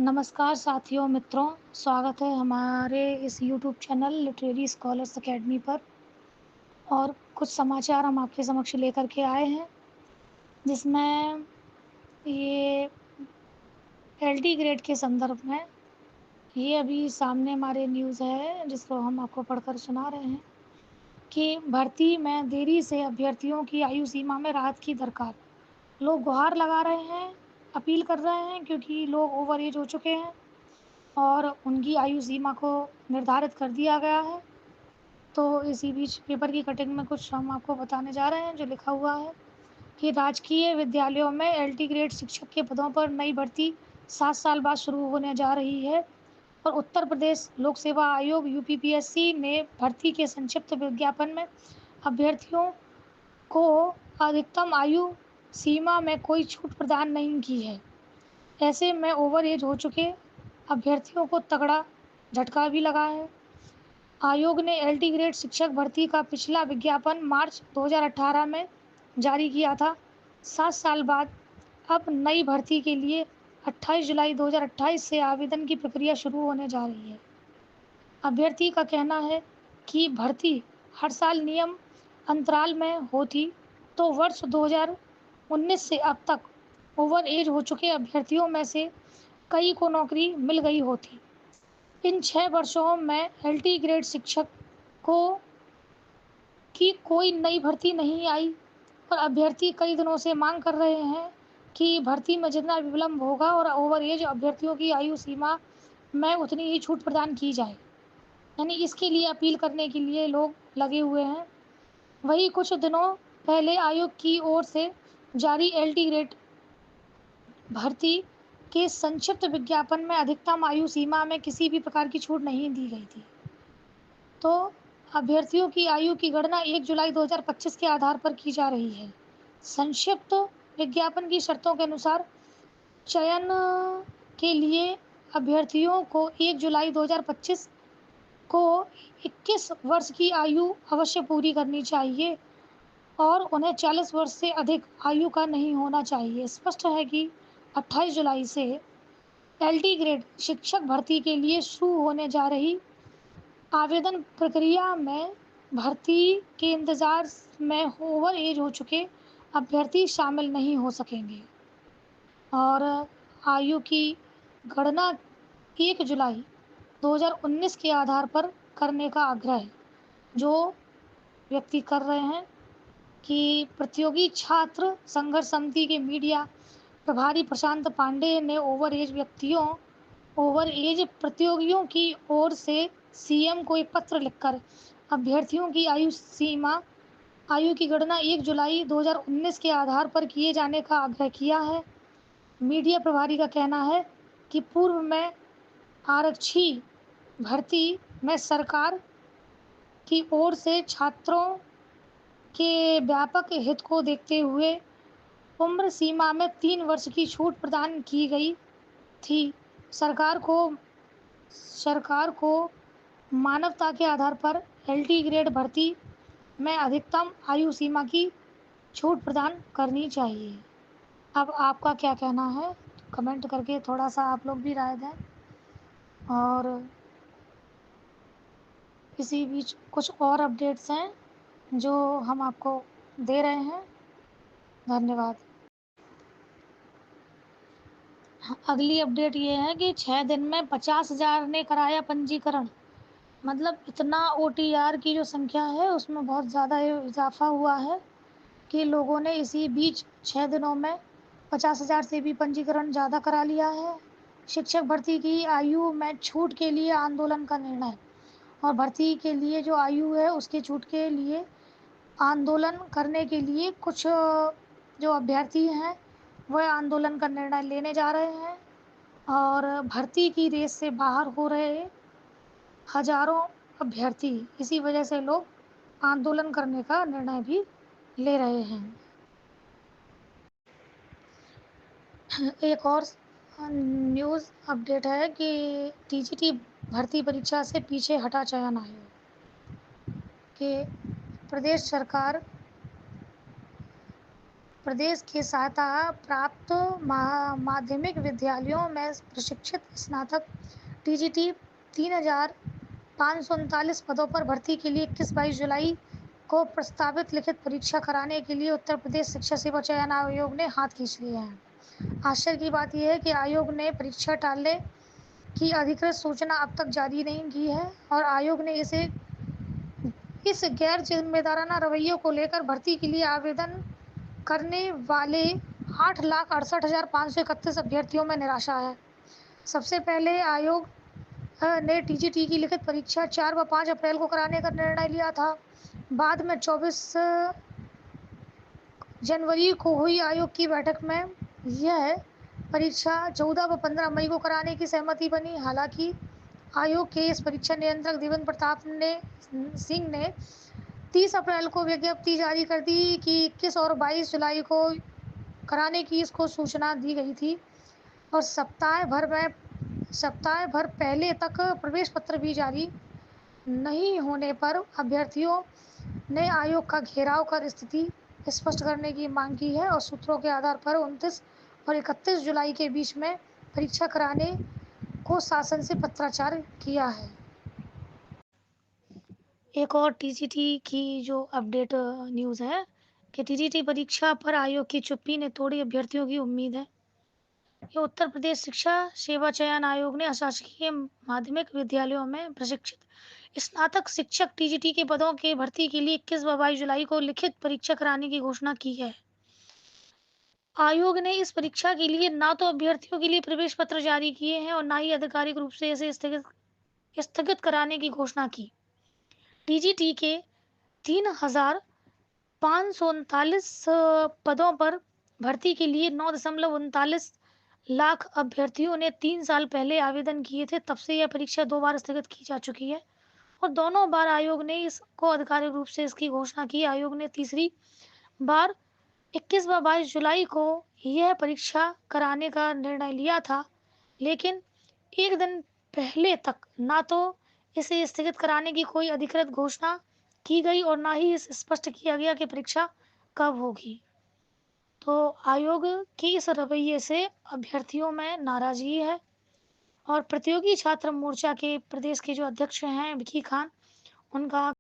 नमस्कार साथियों मित्रों, स्वागत है हमारे इस YouTube channel literary scholars academy पर। और कुछ समाचार हम आपके समक्ष लेकर के आए हैं, जिसमें ये एलटी ग्रेड के संदर्भ में ये अभी सामने हमारे न्यूज़ है, जिसको हम आपको पढ़कर सुना रहे हैं कि भर्ती में देरी से अभ्यर्थियों की आयु सीमा में राहत की दरकार। लोग गुहार लगा रहे हैं, अपील कर रहे हैं, क्योंकि लोग ओवर एज हो चुके हैं और उनकी आयु सीमा को निर्धारित कर दिया गया है। तो इसी बीच पेपर की कटिंग में कुछ हम आपको बताने जा रहे हैं, जो लिखा हुआ है कि राजकीय विद्यालयों में एलटी ग्रेड शिक्षक के पदों पर नई भर्ती 7 साल बाद शुरू होने जा रही है। और उत्तर प्रदेश लोक सेवा आयोग यूपीपीएससी ने भर्ती के संक्षिप्त विज्ञापन में अभ्यर्थियों को अधिकतम आयु सीमा में कोई छूट प्रदान नहीं की है। ऐसे में ओवर एज हो चुके अभ्यर्थियों को तगड़ा झटका भी लगा है। आयोग ने एलटी ग्रेड शिक्षक भर्ती का पिछला विज्ञापन मार्च 2018 में जारी किया था। 7 साल बाद अब नई भर्ती के लिए 28 जुलाई 2028 से आवेदन की प्रक्रिया शुरू होने जा रही है। अभ्यर्थी का कहना है कि भर्ती हर साल नियम अंतराल में होती तो वर्ष 2019 से अब तक ओवर एज हो चुके अभ्यर्थियों में से कई को नौकरी मिल गई होती। इन 6 वर्षों में एलटी ग्रेड शिक्षक को की कोई नई भर्ती नहीं आई और अभ्यर्थी कई दिनों से मांग कर रहे हैं कि भर्ती में जितना विलम्ब होगा और ओवर एज अभ्यर्थियों की आयु सीमा में उतनी ही छूट प्रदान की जाए। यानी इसके लिए अपील करने के लिए लोग लगे हुए हैं। वही कुछ दिनों पहले आयोग की ओर से जारी एलटी ग्रेड भर्ती के संक्षिप्त विज्ञापन में अधिकतम आयु सीमा में किसी भी प्रकार की छूट नहीं दी गई थी। तो अभ्यर्थियों की आयु की गणना 1 जुलाई 2025 के आधार पर की जा रही है। संक्षिप्त विज्ञापन की शर्तों के अनुसार चयन के लिए अभ्यर्थियों को 1 जुलाई 2025 को 21 वर्ष की आयु अवश्य पूरी करनी चाहिए और उन्हें 40 वर्ष से अधिक आयु का नहीं होना चाहिए। स्पष्ट है कि 28 जुलाई से एलटी ग्रेड शिक्षक भर्ती के लिए शुरू होने जा रही आवेदन प्रक्रिया में भर्ती के इंतज़ार में ओवर एज हो चुके अभ्यर्थी शामिल नहीं हो सकेंगे और आयु की गणना 1 जुलाई 2019 के आधार पर करने का आग्रह जो व्यक्ति कर रहे हैं कि प्रतियोगी छात्र संघर्ष समिति के मीडिया प्रभारी प्रशांत पांडे ने ओवर एज प्रतियोगियों की ओर से सीएम को एक पत्र लिखकर अभ्यर्थियों की आयु की गणना 1 जुलाई 2019 के आधार पर किए जाने का आग्रह किया है। मीडिया प्रभारी का कहना है कि पूर्व में आरक्षी भर्ती में सरकार की ओर से छात्रों के व्यापक हित को देखते हुए उम्र सीमा में 3 वर्ष की छूट प्रदान की गई थी। सरकार को मानवता के आधार पर एलटी ग्रेड भर्ती में अधिकतम आयु सीमा की छूट प्रदान करनी चाहिए। अब आपका क्या कहना है? कमेंट करके थोड़ा सा आप लोग भी राय दें। और इसी बीच कुछ और अपडेट्स हैं जो हम आपको दे रहे हैं। धन्यवाद। अगली अपडेट ये है कि 6 दिन में 50,000 ने कराया पंजीकरण। मतलब इतना ओटीआर की जो संख्या है उसमें बहुत ज़्यादा इजाफा हुआ है कि लोगों ने इसी बीच 6 दिनों में 50,000 से भी पंजीकरण ज़्यादा करा लिया है। शिक्षक भर्ती की आयु में छूट के लिए आंदोलन का निर्णय और भर्ती के लिए जो आयु है उसके छूट के लिए आंदोलन करने के लिए कुछ जो अभ्यर्थी हैं वह आंदोलन का निर्णय लेने जा रहे हैं और भर्ती की रेस से बाहर हो रहे हजारों अभ्यर्थी इसी वजह से लोग आंदोलन करने का निर्णय भी ले रहे हैं। एक और न्यूज़ अपडेट है कि टीजीटी भर्ती परीक्षा से पीछे हटा चयन आयोग कि प्रदेश सरकार प्रदेश के सहायता प्राप्त माध्यमिक विद्यालयों में प्रशिक्षित स्नातक टीजीटी 3,539 पदों पर भर्ती के लिए 21-22 जुलाई को प्रस्तावित लिखित परीक्षा कराने के लिए उत्तर प्रदेश शिक्षा सेवा चयन आयोग ने हाथ खींच लिए हैं। आश्चर्य की बात यह है कि आयोग ने परीक्षा टालने की अधिकृत सूचना अब तक जारी नहीं की है और आयोग ने इस गैर जिम्मेदाराना रवैये को लेकर भर्ती के लिए आवेदन करने वाले 8,68,531 अभ्यर्थियों में निराशा है। सबसे पहले आयोग ने टीजीटी की लिखित परीक्षा 4 व 5 अप्रैल को कराने का निर्णय लिया था। बाद में 24 जनवरी को हुई आयोग की बैठक में यह परीक्षा 14 व 15 मई को कराने की सहमति बनी। हालांकि आयोग के इस परीक्षा नियंत्रक देवेंद्र प्रताप सिंह ने 30 अप्रैल को विज्ञप्ति जारी कर दी कि 21 और 22 जुलाई को कराने की इसको सूचना दी गई थी और सप्ताह भर पहले तक प्रवेश पत्र भी जारी नहीं होने पर अभ्यर्थियों ने आयोग का घेराव कर स्थिति स्पष्ट करने की मांग की है और सूत्रों के आधार पर 29 और 31 जुलाई के बीच में परीक्षा कराने को शासन से पत्राचार किया है। एक और टीजीटी की जो अपडेट न्यूज़ है कि टीजीटी परीक्षा पर आयोग की चुप्पी ने तोड़ी अभ्यर्थियों की उम्मीद है। ये उत्तर प्रदेश शिक्षा सेवा चयन आयोग ने अशासकीय माध्यमिक विद्यालयों में प्रशिक्षित स्नातक शिक्षक टीजीटी के पदों के भर्ती के लिए 21 व 22 जुलाई को लिखित परीक्षा कराने की घोषणा की है। आयोग ने इस परीक्षा के लिए ना तो अभ्यर्थियों के लिए प्रवेश पत्र जारी किए हैं और ना ही आधिकारिक रूप से इसे स्थगित कराने की घोषणा की। टीजीटी के 3,539 पदों पर भर्ती के लिए 9.39 लाख अभ्यर्थियों ने 3 साल पहले आवेदन किए थे। तब से यह परीक्षा 2 बार स्थगित की जा चुकी है और दोनों बार आयोग ने इसको आधिकारिक रूप से इसकी घोषणा की। आयोग ने तीसरी बार 21 व 22 जुलाई को यह परीक्षा कराने का निर्णय लिया था, लेकिन एक दिन पहले तक ना तो इसे स्थगित कराने की कोई अधिकृत घोषणा की गई और ना ही इसे स्पष्ट किया गया कि परीक्षा कब होगी। तो आयोग के इस रवैये से अभ्यर्थियों में नाराजगी है और प्रतियोगी छात्र मोर्चा के प्रदेश के जो अध्यक्ष हैं विकी खान, उनका